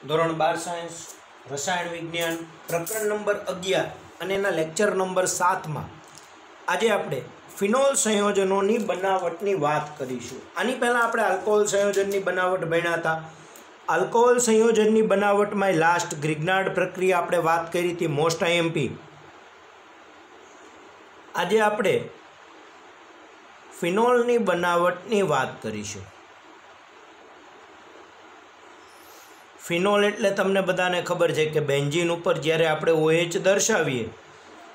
ધોરણ 12 સાયન્સ રસાયણ વિજ્ઞાન પ્રકરણ નંબર 11 અને એના લેક્ચર નંબર 7 માં આજે આપણે ફિનોલ સંયોજનોની બનાવટની વાત કરીશું। આની પહેલાં આપણે આલ્કોહોલ સંયોજનની બનાવટ ભણ્યા હતા। આલ્કોહોલ સંયોજનની બનાવટમાં લાસ્ટ ગ્રિગ્નાર્ડ પ્રક્રિયા આપણે વાત કરી હતી, મોસ્ટ આઈએમપી। આજે આપણે ફિનોલની બનાવટની વાત કરીશું। ફિનોલ એટલે તમને બધાને ખબર છે કે બેન્ઝીન ઉપર જ્યારે આપણે OH દર્શાવીએ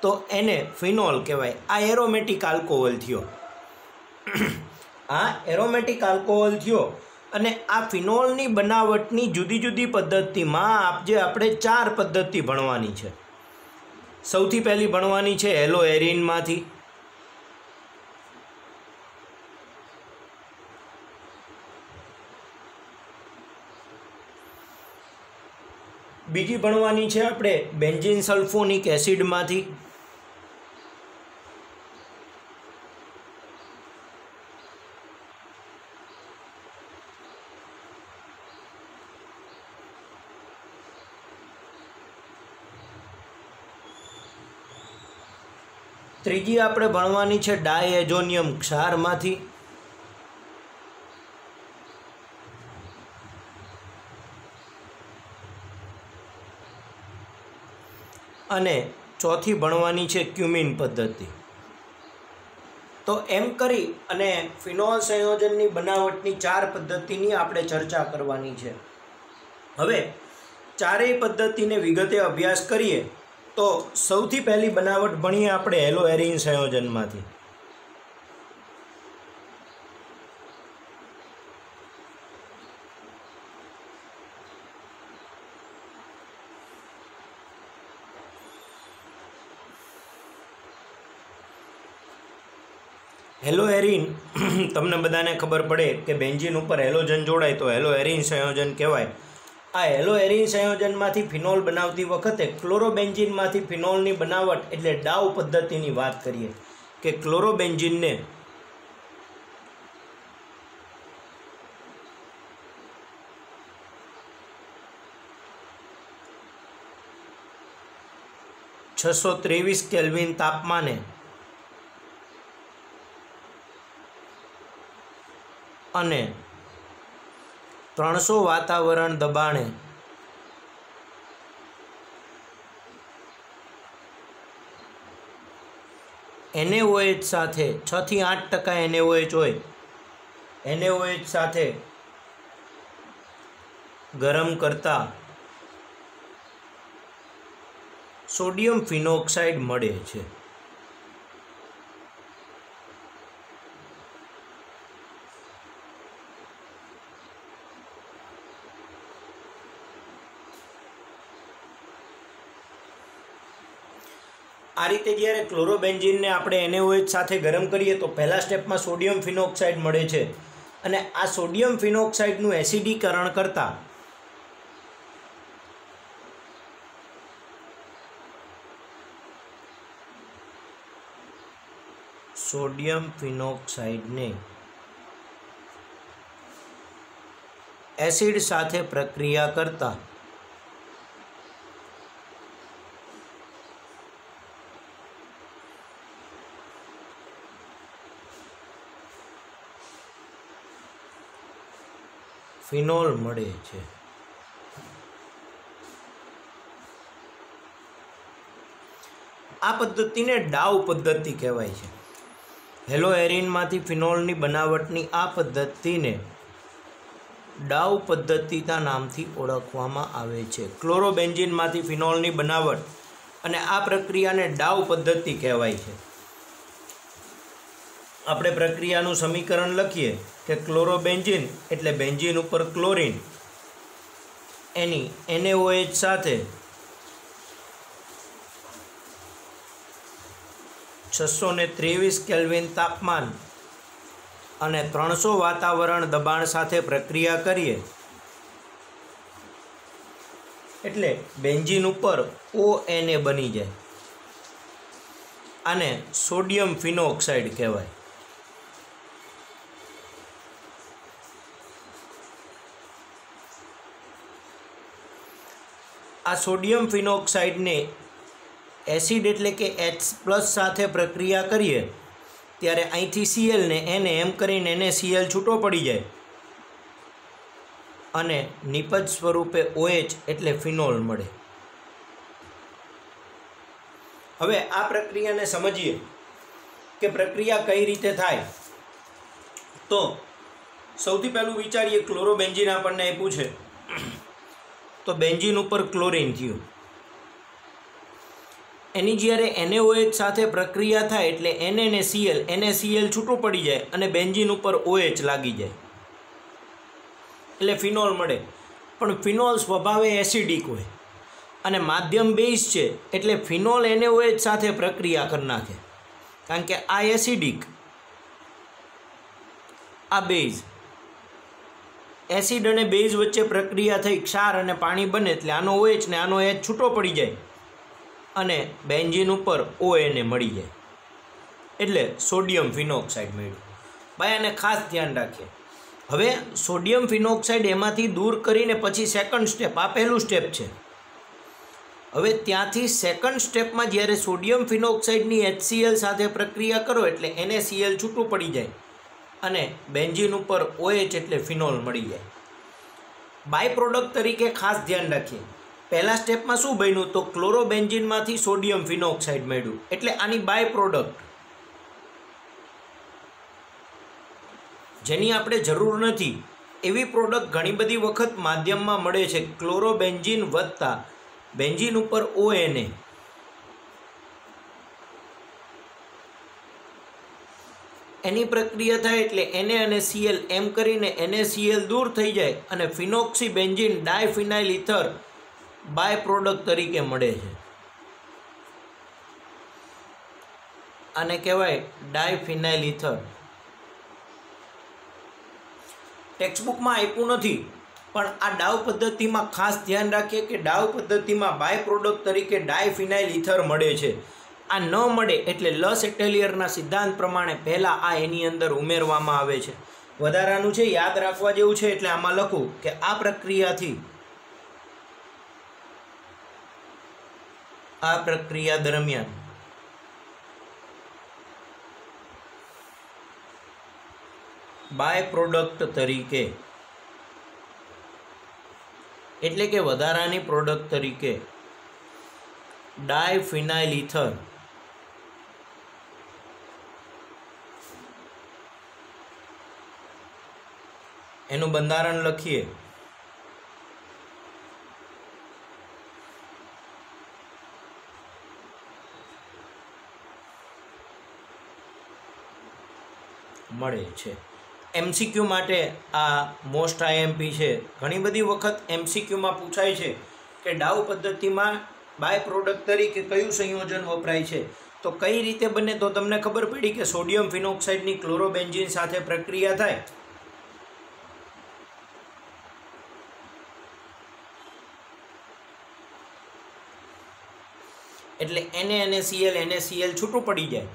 તો એને ફિનોલ કહેવાય। આ એરોમેટિક આલ્કોહોલ થયો, આ એરોમેટિક આલ્કોહોલ થયો। અને આ ફિનોલની બનાવટની જુદી જુદી પદ્ધતિમાં આપણે 4 પદ્ધતિ ભણવાની છે। સૌથી પહેલી ભણવાની છે હેલો એરિનમાંથી, બીજી ભણવાની છે આપણે બેન્ઝીન સલ્ફોનિક એસિડમાંથી, ત્રીજી આપણે ભણવાની છે ડાયએઝોનિયમ ક્ષારમાંથી, અને ચોથી ભણવાની છે ક્યુમિન પદ્ધતિ। તો એમ કરી અને ફિનોલ સંયોજનની બનાવટની 4 પદ્ધતિની આપણે ચર્ચા કરવાની છે। હવે ચારેય પદ્ધતિને વિગતે અભ્યાસ કરીએ તો સૌથી પહેલી બનાવટ ભણીએ આપણે હેલો એરિન સંયોજનમાંથી। હેલો એરિન તમને બધાને ખબર પડે કે બેન્ઝીન ઉપર હેલોજન જોડાય તો હેલો એરિન સંયોજન કહેવાય। આ હેલો એરિન સંયોજનમાંથી ફિનોલ બનાવતી વખતે ક્લોરોબેન્ઝીનમાંથી ફિનોલની બનાવટ એટલે ડાઉ પદ્ધતિની વાત કરીએ કે ક્લોરોબેન્ઝીનને (623 કેલ્વિન તાપમાને અને 300 વાતાવરણ દબાણે NaOH સાથે 6 થી 8% NaOH હોય, NaOH સાથે ગરમ કરતા સોડિયમ ફિનોક્સાઇડ મળે છે। આ રીતે જ્યારે ક્લોરોબેન્ઝીનને આપણે NaOH સાથે ગરમ કરીએ તો પહેલા સ્ટેપમાં સોડિયમ ફિનોક્સાઇડ મળે છે અને આ સોડિયમ ફિનોક્સાઇડનું એસિડીકરણ કરતાં સોડિયમ ફિનોક્સાઇડને એસિડ સાથે પ્રક્રિયા કરતા ફિનોલ મળે છે। આ પદ્ધતિને ડાઉ પદ્ધતિ કહેવાય છે। હેલો એરિનમાંથી ફિનોલની બનાવટની આ પદ્ધતિને ડાઉ પદ્ધતિના નામથી ઓળખવામાં આવે છે। ક્લોરોબેન્ઝીનમાંથી ફિનોલની બનાવટ અને આ પ્રક્રિયાને ડાઉ પદ્ધતિ કહેવાય છે। આપણે પ્રક્રિયાનું સમીકરણ લખીએ કે ક્લોરોબેન્ઝીન એટલે બેન્ઝીન ઉપર ક્લોરીન, એની NaOH સાથે 623 કેલ્વિન તાપમાન અને 300 વાતાવરણ દબાણ સાથે પ્રક્રિયા કરીએ એટલે બેન્ઝીન ઉપર ONa બની જાય, આને સોડિયમ ફિનોક્સાઇડ કહેવાય। આ સોડિયમ ફિનોક્સાઇડને એસિડ એટલે કે H+ સાથે પ્રક્રિયા કરીએ ત્યારે અહીંથી Cl ને એને એમ કરીને એને Cl છૂટો પડી જાય અને નિપજ સ્વરૂપે OH એટલે ફિનોલ મળે. હવે આ પ્રક્રિયાને સમજીએ કે પ્રક્રિયા કઈ રીતે થાય. તો સૌથી પહેલું વિચારીએ, ક્લોરોબેન્ઝીન આપણને આપ્યું છે તો બેન્ઝીન ઉપર ક્લોરીન થયું. એની જ્યારે NaOH સાથે પ્રક્રિયા થાય એટલે NaCl છૂટું પડી જાય અને બેન્ઝીન ઉપર OH લાગી જાય એટલે ફિનોલ મળે. પણ ફિનોલ સ્વભાવે એસિડિક હોય અને માધ્યમ બેઝ છે એટલે ફિનોલ NaOH સાથે પ્રક્રિયા કરી નાખે, કારણ કે આ એસિડિક, આ બેઝ. એસિડ અને બેઝ વચ્ચે પ્રક્રિયા થઈ ક્ષાર અને પાણી બને એટલે આનો OH ને આનો H છૂટો પડી જાય અને બેન્ઝીન ઉપર ONA મળી જાય એટલે સોડિયમ ફિનોક્સાઇડ મળ્યું. ભાઈ આને ખાસ ધ્યાન રાખીએ. હવે સોડિયમ ફિનોક્સાઇડ એમાંથી દૂર કરીને પછી સેકન્ડ સ્ટેપ, આ પહેલું સ્ટેપ છે. હવે ત્યાંથી સેકન્ડ સ્ટેપમાં જ્યારે સોડિયમ ફિનોક્સાઇડની HCl સાથે પ્રક્રિયા કરો એટલે NaCl છૂટું પડી જાય અને બેન્ઝીન ઉપર OH એટલે ફિનોલ મળી જાય. બાય પ્રોડક્ટ તરીકે ખાસ ધ્યાન રાખીએ. પહેલા સ્ટેપમાં શું બન્યું તો ક્લોરોબેન્ઝીનમાંથી સોડિયમ ફિનોક્સાઇડ મળ્યું એટલે આની બાય પ્રોડક્ટ જેની આપણે જરૂર નથી એવી પ્રોડક્ટ ઘણી બધી વખત માધ્યમમાં મળે છે. ક્લોરોબેન્ઝીન વત્તા બેન્ઝીન ઉપર ONA એની પ્રક્રિયા થાય એટલે Na અને Cl એમ કરીને NaCl દૂર થઈ જાય અને ફિનોક્સી બેન્ઝીન ડાયફિનાઇલ ઇથર બાય પ્રોડક્ટ તરીકે મળે છે. આને કહેવાય ડાયફિનાઇલ ઇથર. ટેક્સ્ટબુકમાં આપ્યું નથી પણ આ ડાવ પદ્ધતિમાં ખાસ ધ્યાન રાખીએ કે ડાવ પદ્ધતિમાં બાય પ્રોડક્ટ તરીકે ડાયફિનાઇલ ઇથર મળે છે. આ ન મળે એટલે લસ એટેલિયરના સિદ્ધાંત પ્રમાણે પહેલાં આ એની અંદર ઉમેરવામાં આવે છે. વધારાનું છે, યાદ રાખવા જેવું છે એટલે આમાં લખું કે આ પ્રક્રિયા દરમિયાન બાય પ્રોડક્ટ તરીકે એટલે કે વધારાની પ્રોડક્ટ તરીકે ડાયફિનાઇલ ઇથર એનું બંધારણ લખીએ. મળે છે. MCQ માટે આ મોસ્ટ IMP છે. ઘણી બધી વખત MCQમાં પૂછાય છે કે ડાવ પદ્ધતિમાં બાય પ્રોડક્ટ તરીકે કયું સંયોજન વપરાય છે. તો કઈ રીતે બને તો તમને ખબર પડી કે સોડિયમ ફિનોક્સાઇડની ક્લોરોબેન્ઝીન સાથે પ્રક્રિયા થાય એટલે NaCl છૂટું પડી જાય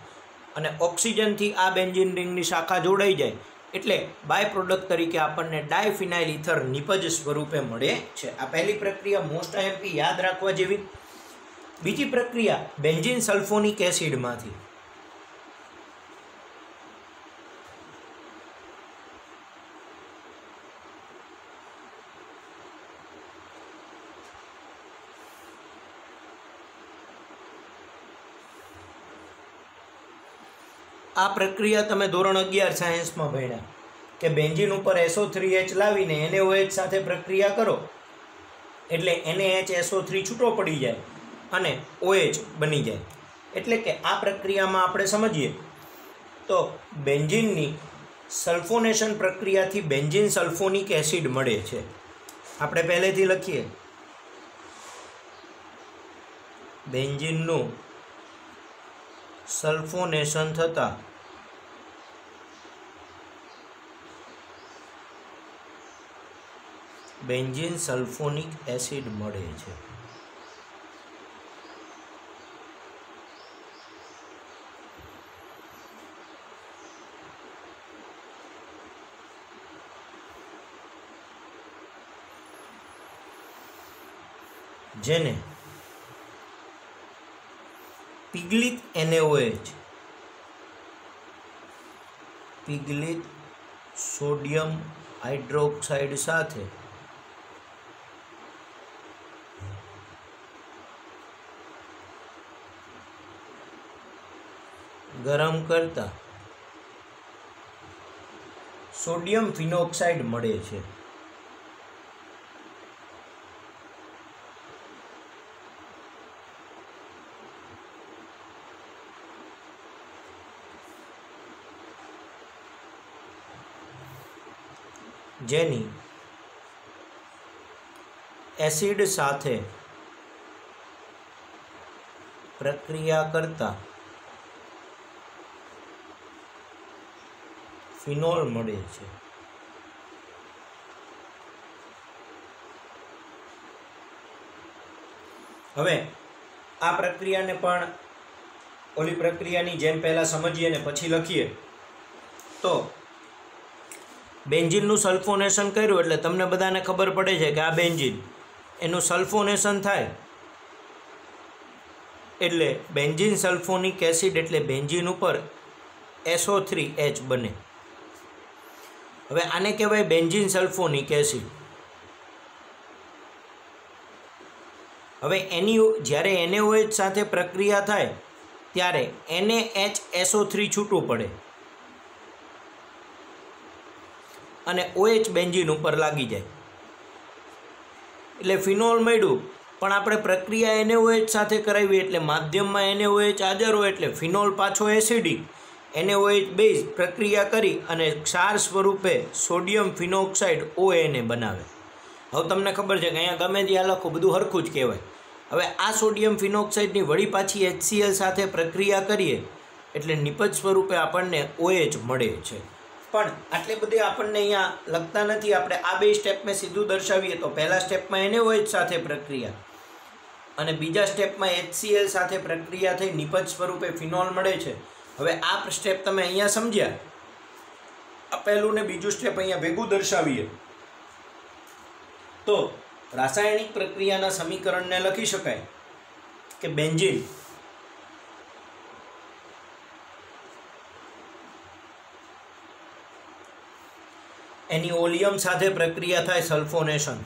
અને ઓક્સિજનથી આ બેન્ઝીન રિંગની શાખા જોડાઈ જાય એટલે બાય પ્રોડક્ટ તરીકે આપણને ડાયફિનાઇલ ઇથર નિપજ સ્વરૂપે મળે છે. આ પહેલી પ્રક્રિયા મોસ્ટ IMP યાદ રાખવા જેવી. બીજી પ્રક્રિયા બેન્ઝીન સલ્ફોનિક એસિડમાંથી. આ પ્રક્રિયા તમે ધોરણ 11 સાયન્સમાં ભણ્યા કે બેન્ઝીન ઉપર SO3H લાવીને NaOH સાથે પ્રક્રિયા કરો એટલે NaHSO3 છૂટો પડી જાય અને OH બની જાય. એટલે કે આ પ્રક્રિયામાં આપણે સમજીએ તો બેન્ઝીનની સલ્ફોનેશન પ્રક્રિયાથી બેન્ઝીન સલ્ફોનિક એસિડ મળે છે. આપણે પહેલેથી લખીએ, બેન્ઝીનનું સલ્ફોનેશન થતાં બેન્ઝીન સલ્ફોનિક એસિડ મળે છે. જેને પિગલિત NaOH પિગલિત સોડિયમ હાઇડ્રોક્સાઇડ સાથે ગરમ કરતા સોડિયમ ફિનોક્સાઇડ મળે છે. જેની એસિડ સાથે પ્રક્રિયા કરતા ફિનોલ મળે છે. હવે આ પ્રક્રિયાને પણ ઓલી પ્રક્રિયાની જેમ પહેલા સમજીએ ને પછી લખીએ તો બેન્ઝીનનું સલ્ફોનેશન કર્યું એટલે તમને બધાને ખબર પડે છે કે આ બેન્ઝીન એનું સલ્ફોનેશન થાય એટલે બેન્ઝીન સલ્ફોનિક એસિડ એટલે બેન્ઝીન ઉપર SO3H બને. હવે આને કહેવાય બેન્ઝીન સલ્ફોનિક એસિડ. હવે એની જ્યારે NaOH સાથે પ્રક્રિયા થાય ત્યારે NaHSO3 છૂટું પડે અને OH બેન્ઝીન ઉપર લાગી જાય એટલે ફિનોલ મળ્યું. પણ આપણે પ્રક્રિયા NaOH સાથે કરાવી એટલે માધ્યમમાં NaOH હાજર હોય એટલે ફિનોલ પાછો એસિડિક NaOH બેઝ પ્રક્રિયા કરી અને ક્ષાર સ્વરૂપે સોડિયમ ફિનોક્સાઇડ ONA બનાવે. હવે તમને ખબર છે કે અહીંયા ગમે ત્યાં લખો બધું હરખું જ કહેવાય. હવે આ સોડિયમ ફિનોક્સાઇડની વળી પાછી HCl સાથે પ્રક્રિયા કરીએ એટલે નિપજ સ્વરૂપે આપણને OH મળે છે. પણ આટલી બધી આપણને અહીંયા લખતા નથી. આપણે આ બે સ્ટેપમાં સીધું દર્શાવીએ તો પહેલા સ્ટેપમાં NaOH સાથે પ્રક્રિયા અને બીજા સ્ટેપમાં HCl સાથે પ્રક્રિયા થઈ નિપજ સ્વરૂપે ફિનોલ મળે છે. હવે આ સ્ટેપ તમે અહીંયા સમજ્યા. આ પહેલું ને બીજું સ્ટેપ અહીંયા ભેગું દર્શાવીએ તો રાસાયણિક પ્રક્રિયાના સમીકરણને લખી શકાય કે બેન્ઝીન એની ઓલિયમ સાથે પ્રક્રિયા થાય સલ્ફોનેશન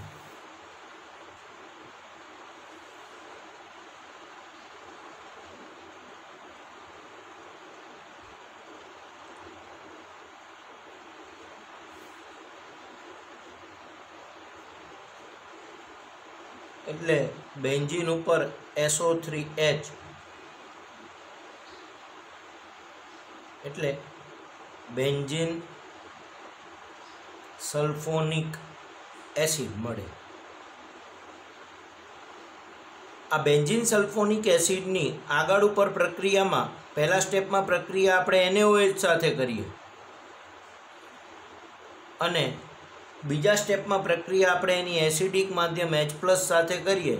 એટલે બેન્ઝીન ઉપર SO3H એટલે બેન્ઝીન સલ્ફોનિક એસિડ મળે. આ બેન્ઝીન સલ્ફોનિક એસિડની આગળ ઉપર પ્રક્રિયામાં પહેલા સ્ટેપમાં પ્રક્રિયા આપણે NaOH સાથે કરીએ અને બીજા સ્ટેપમાં પ્રક્રિયા આપણે એની એસિડિક માધ્યમ H+ સાથે કરીએ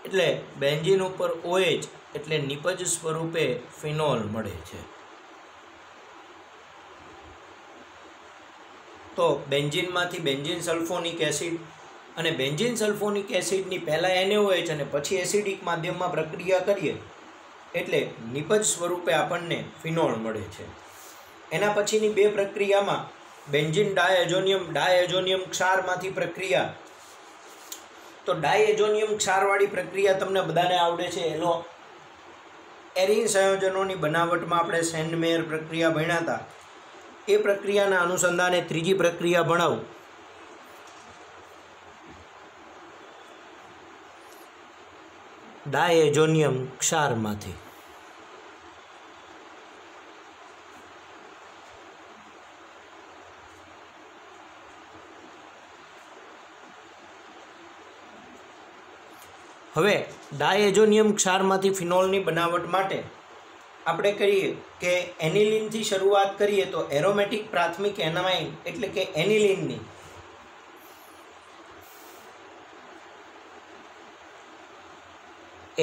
એટલે બેન્ઝીન ઉપર OH એટલે નિપજ સ્વરૂપે ફિનોલ મળે છે. તો બેન્ઝીનમાંથી બેન્ઝીન સલ્ફોનિક એસિડ અને બેન્ઝીન સલ્ફોનિક એસિડની પહેલાં NaOH અને પછી એસિડિક માધ્યમમાં પ્રક્રિયા કરીએ એટલે નિપજ સ્વરૂપે આપણને ફિનોલ મળે છે. એના પછીની બે પ્રક્રિયામાં બેન્ઝીન ડાયએઝોનિયમ ક્ષારમાંથી પ્રક્રિયા. તો ડાયએઝોનિયમ ક્ષારવાળી પ્રક્રિયા તમને બધાને આવડે છે. એનો એરિન સંયોજનોની બનાવટમાં આપણે સેન્ડમેયર પ્રક્રિયા ભણ્યા હતા. એ પ્રક્રિયાના અનુસંધાને ત્રીજી પ્રક્રિયા ભણાવું. ડાયએઝોનિયમ ક્ષારમાંથી હવે ડાયએઝોનિયમ ક્ષારમાંથી ફિનોલની બનાવટ માટે આપણે કહીએ કે એનિલિનથી શરૂઆત કરીએ તો એરોમેટિક પ્રાથમિક એનામાઇન એટલે કે એનિલિનની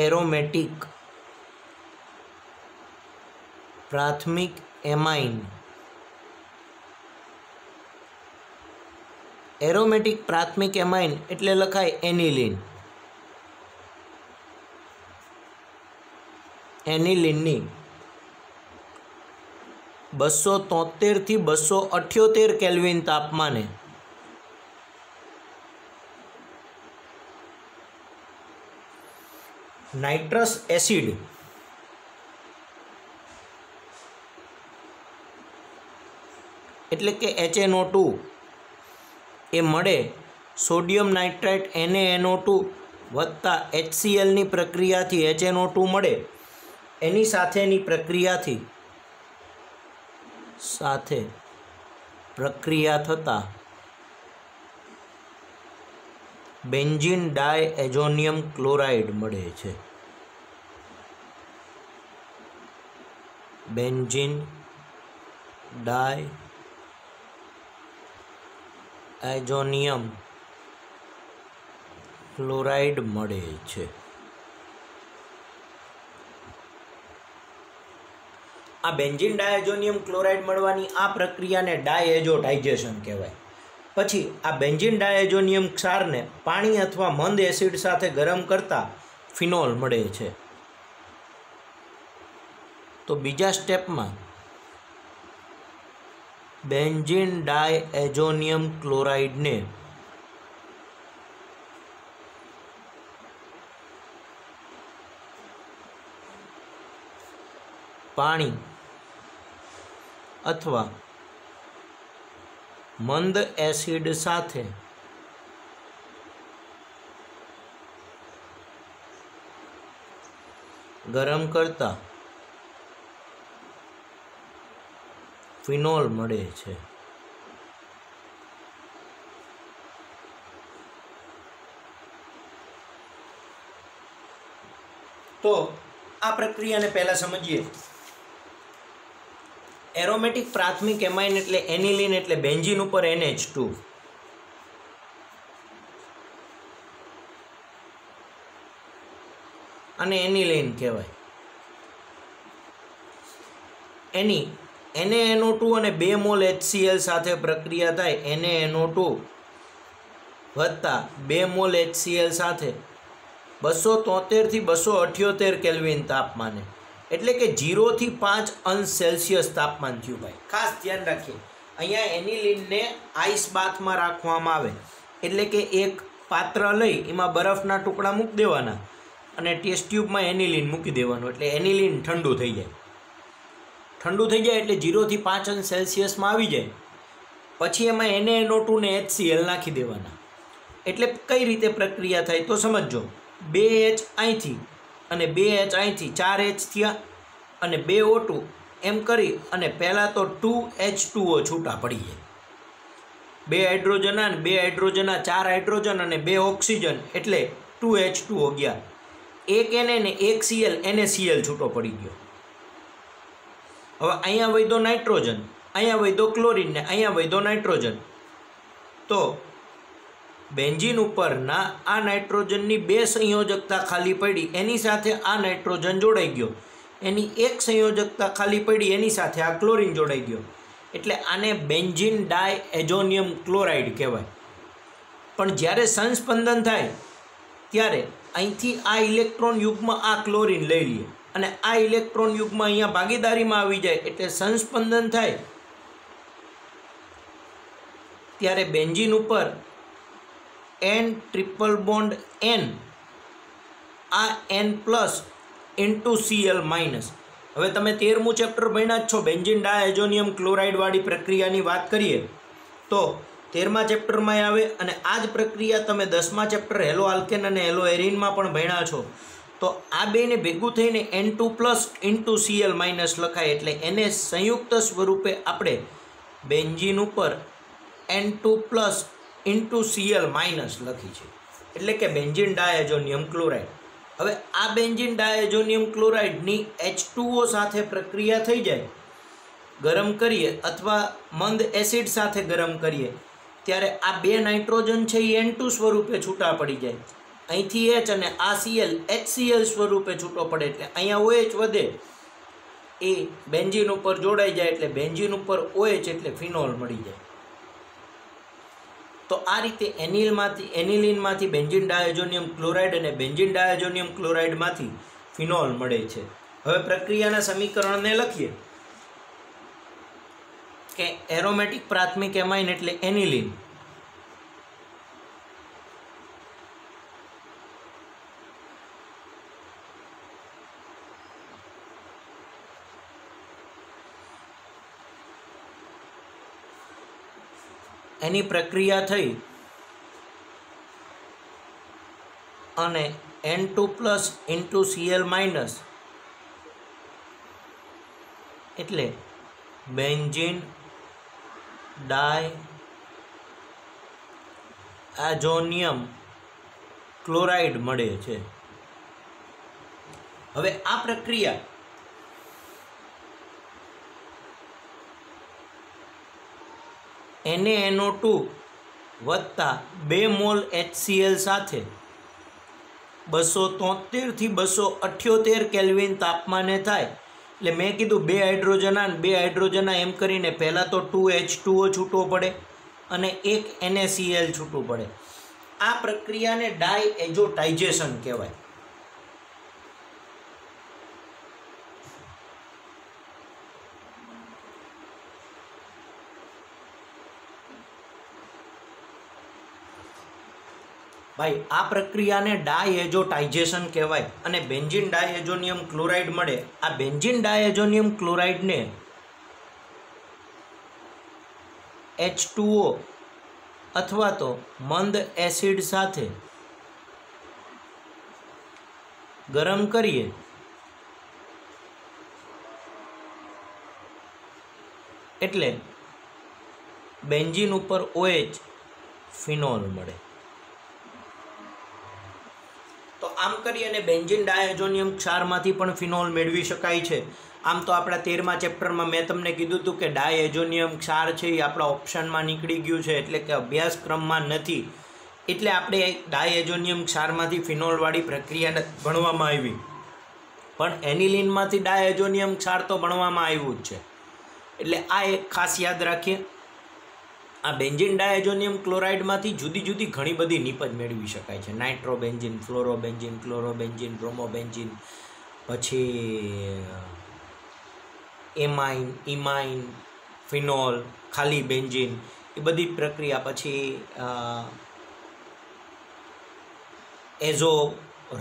એરોમેટિક પ્રાથમિક એમાઇન એરોમેટિક પ્રાથમિક એમાઇન એટલે લખાય એનિલિન. એનિલિનની 273 થી 278 કેલ્વિન તાપમાને નાઇટ્રસ એસિડ એટલે કે HNO2 એ મળે સોડિયમ નાઇટ્રાઇટ NaNO2 વત્તા HClની પ્રક્રિયાથી HNO2 મળે એની સાથેની પ્રક્રિયા થતાં બેન્ઝીન ડાયએઝોનિયમ ક્લોરાઇડ મળે છે. બેન્ઝીન ડાયએઝોનિયમ ક્લોરાઇડ મળે છે. આ બેન્ઝીન ડાયએઝોનિયમ ક્લોરાઇડ મળવાની આ પ્રક્રિયાને ડાયએઝોટાઇઝેશન કહેવાય. પછી આ બેન્ઝીન ડાયએઝોનિયમ ક્ષારને પાણી અથવા મંદ એસિડ સાથે ગરમ કરતાં ફિનોલ મળે છે. તો બીજા સ્ટેપમાં બેન્ઝીન ડાયએઝોનિયમ ક્લોરાઇડને પાણી અથવા મંદ એસિડ સાથે ગરમ કરતા ફિનોલ મળે છે. તો આ પ્રક્રિયાને પહેલા સમજીએ. એરોમેટિક પ્રાથમિક એમાઇન એટલે એનિલિન એટલે બેન્ઝીન ઉપર NH2 અને એનિલિન કહેવાય. એની NaNO2 અને 2 મોલ HCl સાથે પ્રક્રિયા થાય NaNO2 વત્તા 2 મોલ HCl સાથે 273 થી 278 કેલ્વિન તાપમાને એટલે કે 0 થી 5 અંશ સેલ્સિયસ તાપમાન થયું. ભાઈ ખાસ ધ્યાન રાખીએ, અહીંયા એનિલિનને આઈસ બાથમાં રાખવામાં આવે એટલે કે એક પાત્ર લઈ એમાં બરફના ટુકડા મૂકી દેવાના અને ટેસ્ટ ટ્યુબમાં એનિલિન મૂકી દેવાનું એટલે એનિલિન ઠંડુ થઈ જાય. ઠંડુ થઈ જાય એટલે 0 થી 5 અંશ સેલ્સિયસમાં આવી જાય. પછી એમાં NaNO2 ને HCl નાખી દેવાના. એટલે કઈ રીતે પ્રક્રિયા થાય તો સમજો. 2H અહીંથી અને 2H અહીંથી 4H થયા અને 2 O2 એમ કરી અને પહેલાં તો 2H2O છૂટા પડી જાય. 2 હાઇડ્રોજન અને 2 હાઇડ્રોજન 4 હાઇડ્રોજન અને 2 ઓક્સિજન એટલે 2H2O ગયા. એક Na ને એક Cl NaCl છૂટો પડી ગયો. હવે અહીંયા વધ્યો નાઇટ્રોજન, અહીંયા વધ્યો ક્લોરીન ને અહીંયા વધ્યો નાઇટ્રોજન. તો બેન્ઝીન ઉપરના આ નાઇટ્રોજનની 2 સંયોજકતા ખાલી પડી એની સાથે આ નાઇટ્રોજન જોડાઈ ગયો. એની એક સંયોજકતા ખાલી પડી એની સાથે આ ક્લોરીન જોડાઈ ગયો એટલે આને બેન્ઝીન ડાયએઝોનિયમ ક્લોરાઇડ કહેવાય. પણ જ્યારે સંસ્પંદન થાય ત્યારે અહીંથી આ ઇલેક્ટ્રોન યુગ્મ આ ક્લોરીન લઈ લે અને આ ઇલેક્ટ્રોન યુગ્મ અહીંયા ભાગીદારીમાં આવી જાય એટલે સંસ્પંદન થાય ત્યારે બેન્ઝીન ઉપર N ટ્રિપલ બોન્ડ N આ N plus into Cl minus. હવે તમે 13મું ચેપ્ટર ભણ્યા જ છો. બેન્ઝીન ડાયએઝોનિયમ ક્લોરાઇડવાળી પ્રક્રિયાની વાત કરીએ તો 13મા ચેપ્ટરમાં આવે અને આ જ પ્રક્રિયા તમે 10મા ચેપ્ટર હેલો આલ્કેન અને હેલો એરિનમાં પણ ભણ્યા છો. તો આ બેને ભેગું થઈને N2 plus into Cl minus લખાય એટલે એને સંયુક્ત સ્વરૂપે આપણે બેન્ઝીન ઉપર N2 plus into Cl minus લખી છે એટલે કે બેન્ઝીન ડાયએઝોનિયમ ક્લોરાઇડ. હવે આ બેન્ઝીન ડાયએઝોનિયમ ક્લોરાઇડની H2O સાથે પ્રક્રિયા થઈ જાય, ગરમ કરીએ અથવા મંદ એસિડ સાથે ગરમ કરીએ ત્યારે આ 2 નાઇટ્રોજન છે એ N2 સ્વરૂપે છૂટા પડી જાય. અહીંથી H અને આ Cl HCl સ્વરૂપે છૂટો પડે એટલે અહીંયા OH વધે એ બેન્ઝીન ઉપર જોડાઈ જાય એટલે બેન્ઝીન ઉપર OH એટલે ફિનોલ મળી જાય. તો આ રીતે એનિલિનમાંથી બેન્ઝીન ડાયઝોનિયમ ક્લોરાઇડ અને બેન્ઝીન ડાયઝોનિયમ ક્લોરાઇડમાંથી ફિનોલ મળે છે. હવે પ્રક્રિયાના સમીકરણને લખીએ કે એરોમેટિક પ્રાથમિક એમાઇન એટલે એનિલિન એની પ્રક્રિયા થઈ અને N2+ ઇન્ટુ Cl- એટલે બેન્ઝીન ડાયઝોનિયમ ક્લોરાઇડ મળે છે. હવે આ પ્રક્રિયા NaNO2 વત્તા 2 મોલ HCl સાથે 273 થી 278 કેલ્વિન તાપમાને થાય. એટલે મેં કીધું 2 હાઇડ્રોજન આ 2 હાઇડ્રોજન એમ કરીને પહેલાં તો 2H2O છૂટવો પડે અને 1 NaCl છૂટવું પડે. આ પ્રક્રિયાને ડાયએઝોટાઇઝેશન કહેવાય. ભાઈ આ પ્રક્રિયાને ડાયએઝોટાઇઝેશન કહેવાય અને બેન્ઝીન ડાયએઝોનિયમ ક્લોરાઇડ મળે. આ બેન્ઝીન ડાયએઝોનિયમ ક્લોરાઇડને H2O અથવા તો મંદ એસિડ સાથે ગરમ કરીએ એટલે બેન્ઝીન ઉપર OH ફિનોલ મળે. તો આમ કરી અને બેન્ઝીન ડાયઝોનિયમ ક્ષારમાંથી પણ ફિનોલ મેળવી શકાય છે. આમ તો આપણા 13મા ચેપ્ટરમાં મેં તમને કીધું હતું કે ડાયઝોનિયમ ક્ષાર છે એ આપણા ઓપ્શનમાં નીકળી ગયું છે, એટલે કે અભ્યાસક્રમમાં નથી, એટલે આપણે ડાયઝોનિયમ ક્ષારમાંથી ફિનોલવાળી પ્રક્રિયા ભણવામાં આવી. પણ એનિલિનમાંથી ડાયઝોનિયમ ક્ષાર તો ભણવામાં આવ્યું જ છે. એટલે આ એક ખાસ યાદ રાખીએ. આ બેન્ઝીન ડાયઝોનિયમ ક્લોરાઇડમાંથી જુદી જુદી ઘણી બધી નિપજ મેળવી શકાય છે. નાઇટ્રોબેન્ઝીન, ફ્લોરોબેન્ઝીન, ક્લોરોબેન્ઝીન, બ્રોમોબેન્ઝીન, પછી એમાઇન, ઇમાઇન, ફિનોલ, ખાલી બેન્ઝીન, એ બધી પ્રક્રિયા. પછી એઝો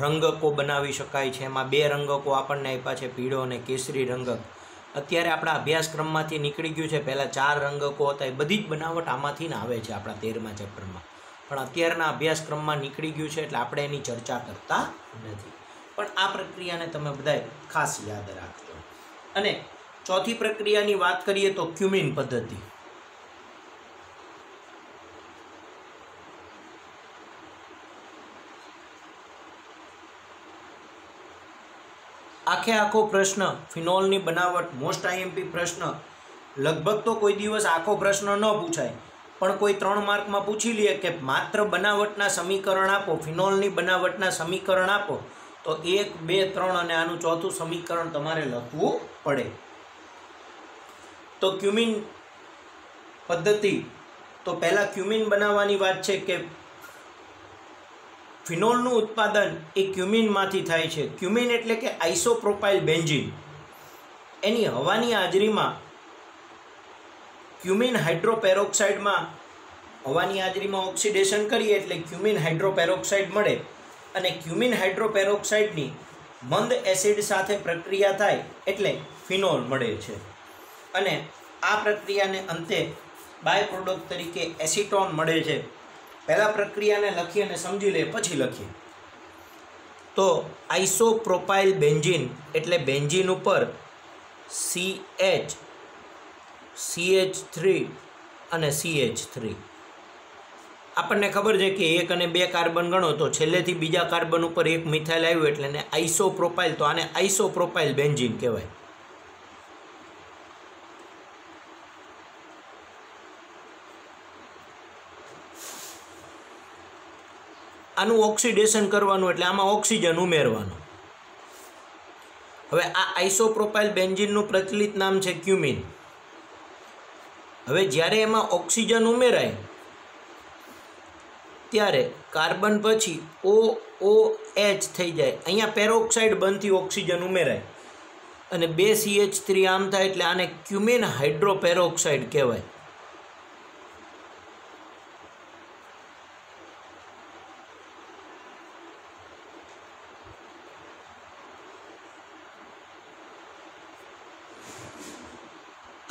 રંગકો બનાવી શકાય છે. એમાં 2 રંગકો આપણને આપ્યા છે, પીળો અને કેસરી રંગક. અત્યારે આપણા અભ્યાસક્રમમાંથી નીકળી ગયું છે. પહેલાં 4 રંગકો હતા. એ બધી જ બનાવટ આમાંથી ને આવે છે આપણા 13મા ચેપ્ટરમાં. પણ અત્યારના અભ્યાસક્રમમાં નીકળી ગયું છે એટલે આપણે એની ચર્ચા કરતા નથી. પણ આ પ્રક્રિયાને તમે બધાએ ખાસ યાદ રાખજો. અને ચોથી પ્રક્રિયાની વાત કરીએ તો ક્યુમિન પદ્ધતિ. આખો પ્રશ્ન ફિનોલની બનાવટ, મોસ્ટ આઈએમપી પ્રશ્ન. લગભગ તો કોઈ દિવસ આખો પ્રશ્ન ન પૂછાય, પણ કોઈ 3 માર્કમાં પૂછી લે કે માત્ર બનાવટના સમીકરણ આપો, ફિનોલની બનાવટના સમીકરણ આપો, તો 1, 2, 3 અને આનું ચોથું સમીકરણ તમારે લખવું પડે. તો ક્યુમિન પદ્ધતિ, તો પહેલાં ક્યુમિન બનાવવાની વાત છે કે ફિનોલનું ઉત્પાદન એ ક્યુમિનમાંથી થાય છે. ક્યુમિન એટલે કે આઇસોપ્રોપાઇલ બેન્ઝીન. એની હવાની હાજરીમાં ક્યુમિન હાઇડ્રોપેરોક્સાઇડમાં હવાની હાજરીમાં ઓક્સિડેશન કરીએ એટલે ક્યુમિન હાઇડ્રોપેરોક્સાઇડ મળે અને ક્યુમિન હાઇડ્રોપેરોક્સાઇડની મંદ એસિડ સાથે પ્રક્રિયા થાય એટલે ફિનોલ મળે છે. અને આ પ્રક્રિયાને અંતે બાય પ્રોડક્ટ તરીકે એસિટોન મળે છે. પહેલાં પ્રક્રિયાને લખી અને સમજી લે પછી લખીએ. તો આઇસોપ્રોપાઇલ બેન્ઝીન એટલે બેન્ઝીન ઉપર CH, CH3 અને CH3. આપણને ખબર છે કે 1 અને 2 કાર્બન ગણો તો છેલ્લેથી બીજા કાર્બન ઉપર 1 મિથાઇલ આવ્યું એટલે એને આઇસોપ્રોપાઇલ, તો આને આઇસોપ્રોપાઇલ બેન્ઝીન કહેવાય. આનું ઓક્સિડેશન કરવાનું એટલે આમાં ઓક્સિજન ઉમેરવાનું. હવે આ આઇસોપ્રોપાઇલ બેન્ઝીનનું પ્રચલિત નામ છે ક્યુમિન. હવે જ્યારે એમાં ઓક્સિજન ઉમેરાય ત્યારે કાર્બન પછી OOH થઈ જાય, અહીંયા પેરોક્સાઇડ બનતી ઓક્સિજન ઉમેરાય અને 2 CH3 આમ થાય એટલે આને ક્યુમિન હાઇડ્રોપેરોક્સાઇડ કહેવાય.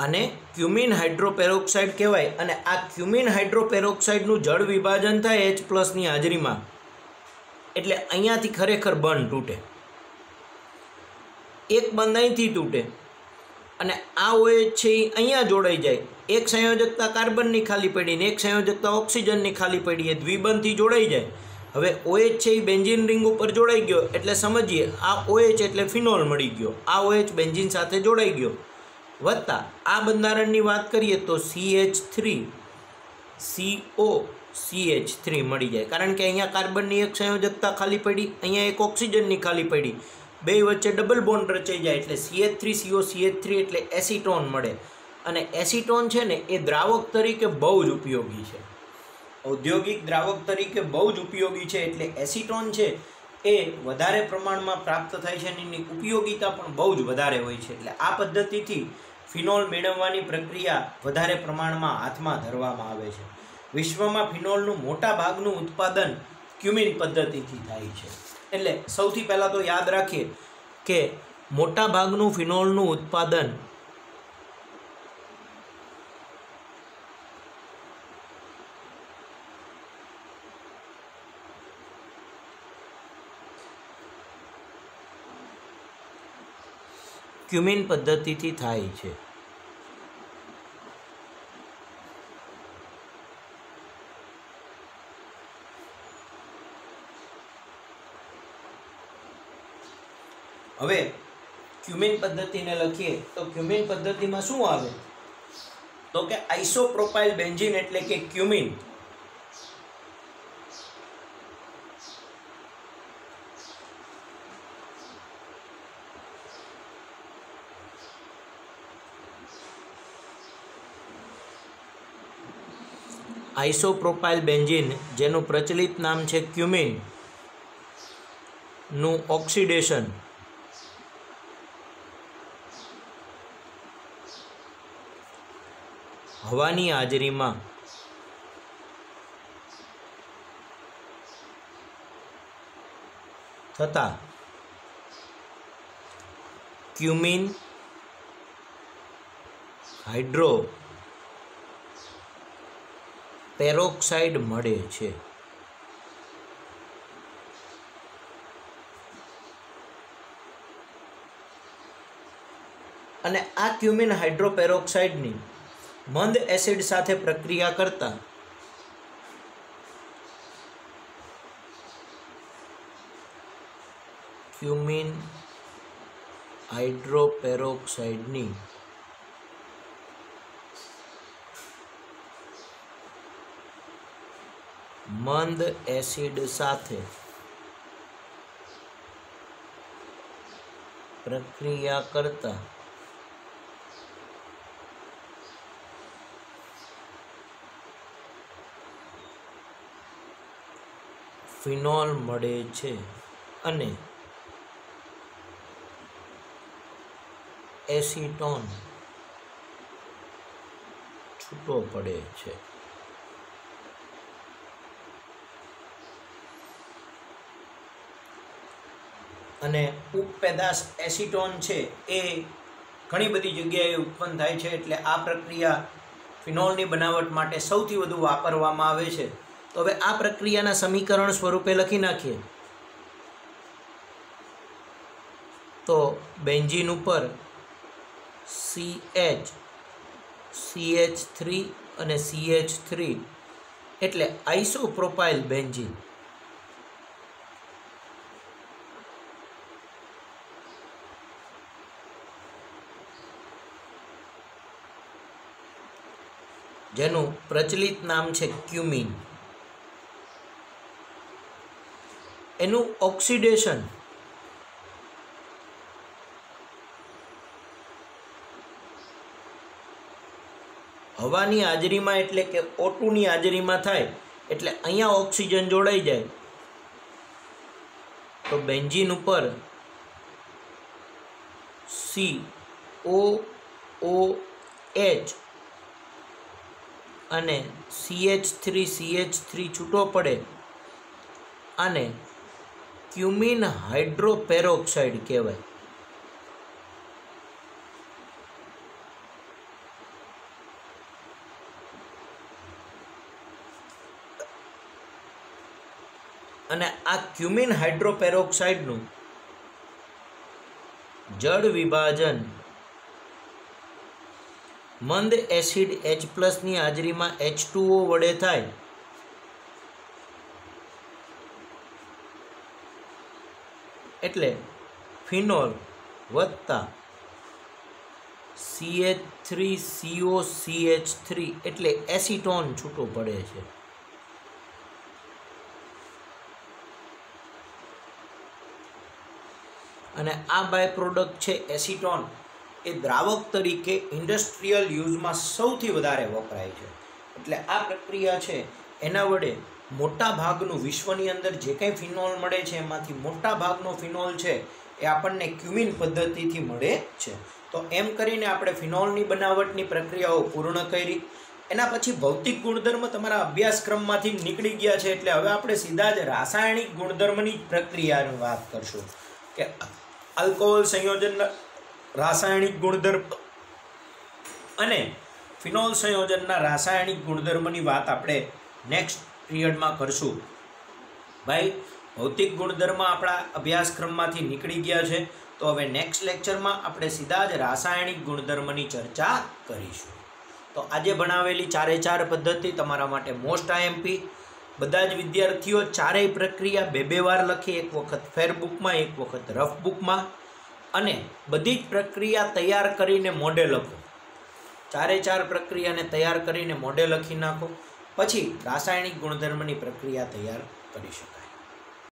આને ક્યુમિન હાઇડ્રોપેરોક્સાઇડ કહેવાય. અને આ ક્યુમિન હાઇડ્રોપેરોક્સાઇડનું જળ વિભાજન થાય H+ ની હાજરીમાં, એટલે અહીંયાથી ખરેખર બંધ તૂટે. એક બંધ અહીંથી તૂટે અને આ OH છે એ અહીંયા જોડાઈ જાય. એક સંયોજકતા કાર્બનની ખાલી પડી ને એક સંયોજકતા ઓક્સિજનની ખાલી પડી, એ દ્વિબંધથી જોડાઈ જાય. હવે OH છે એ બેન્ઝીન રિંગ ઉપર જોડાઈ ગયો એટલે સમજીએ આ OH એટલે ફિનોલ મળી ગયો. આ OH બેન્ઝીન સાથે જોડાઈ ગયો. વત્તા આ બંધારણની વાત કરીએ તો CH3COCH3 મળી જાય, કારણ કે અહીંયા કાર્બનની એક સંયોજકતા ખાલી પડી, અહીંયા એક ઓક્સિજનની ખાલી પડી, બે વચ્ચે ડબલ બોન્ડ રચાઈ જાય એટલે CH3COCH3 એટલે એસિટોન મળે. અને એસિટોન છે ને એ દ્રાવક તરીકે બહુ જ ઉપયોગી છે, ઔદ્યોગિક દ્રાવક તરીકે બહુ જ ઉપયોગી છે. એટલે એસિટોન છે એ વધારે પ્રમાણમાં પ્રાપ્ત થાય છે અને એની ઉપયોગિતા પણ બહુ જ વધારે હોય છે. એટલે આ પદ્ધતિથી ફિનોલ મેળવવાની પ્રક્રિયા વધારે પ્રમાણમાં હાથમાં ધરવામાં આવે છે. વિશ્વમાં ફિનોલનું મોટા ભાગનું ઉત્પાદન ક્યુમિન પદ્ધતિથી થાય છે. એટલે સૌથી પહેલાં તો યાદ રાખીએ કે મોટા ભાગનું ફિનોલનું ઉત્પાદન ક્યુમિન પદ્ધતિથી થાય છે. હવે ક્યુમિન પદ્ધતિને લખીએ તો ક્યુમિન પદ્ધતિમાં શું આવે તો કે આઇસોપ્રોપાઇલ બેન્ઝીન એટલે કે ક્યુમિન આઇસોપ્રોપાઇલ બેન્ઝીન જેનું પ્રચલિત નામ છે ક્યુમિન નું ઓક્સિડેશન હવાની હાજરીમાં થતા ક્યુમિન હાઇડ્રો પેરોક્સાઇડ મળે છે. અને આ ક્યુમિન હાઇડ્રોપેરોક્સાઇડની મંદ એસિડ સાથે પ્રક્રિયા કરતા ક્યુમિન હાઇડ્રોપેરોક્સાઇડની મંદ એસિડ સાથે પ્રક્રિયા કરતા ફિનોલ મળે છે અને એસિટોન છૂટો પડે છે. અને ઉપપેદાશ એસિટોન છે એ ઘણી બધી જગ્યાએ ઉત્પન્ન થાય છે. એટલે આ પ્રક્રિયા ફિનોલની બનાવટ માટે સૌથી વધુ વાપરવામાં આવે છે. તો હવે આ પ્રક્રિયાના સમીકરણ સ્વરૂપે લખી નાખીએ તો બેન્ઝીન ઉપર CH CH3 અને CH3 એટલે આઇસોપ્રોપાઇલ બેન્ઝીન. જેનું પ્રચલિત નામ છે ક્યુમિન. એનું ઓક્સિડેશન હવાની હાજરીમાં એટલે કે O2 ની હાજરીમાં થાય એટલે અહીંયા ઓક્સિજન જોડાઈ જાય તો બેન્ઝીન ઉપર COOH અને CH3 છૂટો પડે અને ક્યુમિન હાઇડ્રોપેરોક્સાઇડ કહેવાય. અને આ ક્યુમિન હાઇડ્રોપેરોક્સાઇડનું જળ વિભાજન મંદ એસિડ H+ ની હાજરીમાં H2O વડે થાય. એટલે ફિનોલ વત્તા CH3COCH3 એટલે એસિટોન છૂટો પડે છે. અને આ બાય પ્રોડક્ટ છે એસિટોન, એ દ્રાવક તરીકે ઇન્ડસ્ટ્રીયલ યુઝમાં સૌથી વધારે વપરાય છે. એટલે આ પ્રક્રિયા છે એના વડે મોટા ભાગનું વિશ્વની અંદર જે કંઈ ફિનોલ મળે છે એમાંથી મોટા ભાગનો ફિનોલ છે એ આપણને ક્યુમિન પદ્ધતિથી મળે છે. તો એમ કરીને આપણે ફિનોલની બનાવટની પ્રક્રિયાઓ પૂર્ણ કરી. એના પછી ભૌતિક ગુણધર્મ તમારા અભ્યાસક્રમમાંથી નીકળી ગયા છે, એટલે હવે આપણે સીધા જ રાસાયણિક ગુણધર્મની પ્રક્રિયાની વાત કરશું કે આલ્કોહોલ સંયોજનના રાસાયણિક ગુણધર્મ અને ફિનોલ સંયોજનના રાસાયણિક ગુણધર્મની વાત આપણે નેક્સ્ટ પિરિયડમાં કરશું. ભાઈ, ભૌતિક ગુણધર્મ આપણા અભ્યાસક્રમમાંથી નીકળી ગયા છે, તો હવે નેક્સ્ટ લેક્ચરમાં આપણે સીધા જ રાસાયણિક ગુણધર્મની ચર્ચા કરીશું. તો આજે ભણાવેલી 4 પદ્ધતિ તમારા માટે મોસ્ટ આઈએમપી. બધા જ વિદ્યાર્થીઓ ચારેય પ્રક્રિયા 2 વાર લખી, એક વખત ફેર બુકમાં, એક વખત રફ બુકમાં, અને બધી જ પ્રક્રિયા તૈયાર કરીને મોડેલ લખો. 4 પ્રક્રિયાને તૈયાર કરીને મોડેલ લખી નાખો, પછી રાસાયણિક ગુણધર્મની પ્રક્રિયા તૈયાર કરી શકાય.